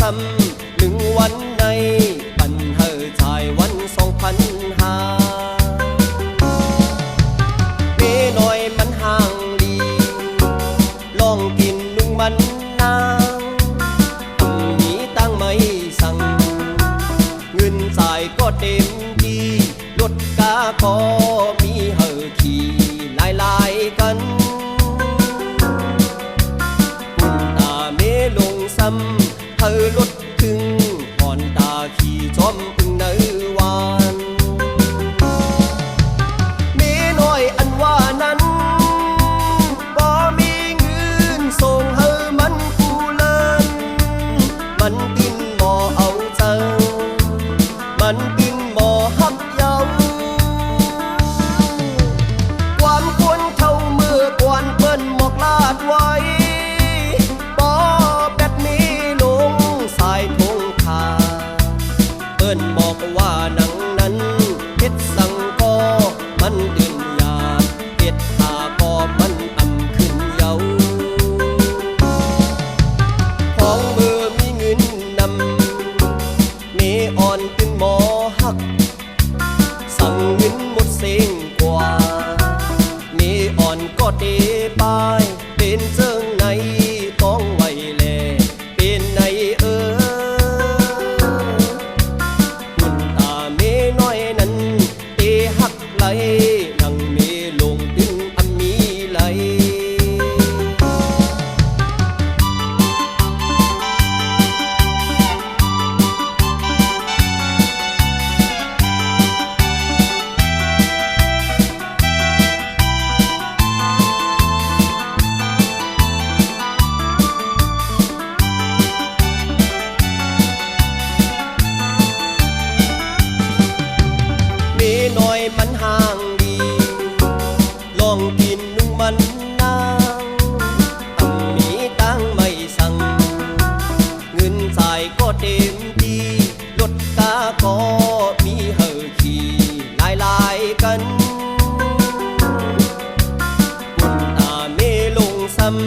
ำ1 วันในปันเฮอชายวัน2,500เม่น้อยมันห่างดีลองกินมันนางมีตั้งไม่สั่งเงินสายก็เต็มที่รถกาก็มีเฮอขี่ลายกันปุ่นตาเมลงซ้ำเฮอรถถึงผ่อนตาขี่จอมอึงเนวานเมน้อยอันว่านั้นบ่มีเงินส่งเฮอมันกูเลินมันกินหมอเอาเจ้ามันกินหมอฮักเยาความควรเท่าเมื่อก่อนเปิ้นหมอกลาดไว้บ่แบบนี้ลงสายทงคาเปิ้นบอกว่าหนังนั้นเฮ็ดสังก็มันดื่นยาเฮ็ดหาก็มันอำขึ้นเยาของเมื่อมีเงินนำเมอ่อนขึ้นหมอฮักสั่งเงินหมดเสียงกว่าเมอ่อนก็เตปายเป็นเจิงในต้องไว้แลเป็นในหุ่นตาเมน้อยนั้นเตฮักไหลนั่งเมลงตึงอำมีไหลเมน้อยมันห่างดีลองกินมันนางมีตั้งไม่สั่งเงินสายก็เต็มที่รถกาก็มีเฮอขี่ลายกันปุ่นตาเมลงซ้ำ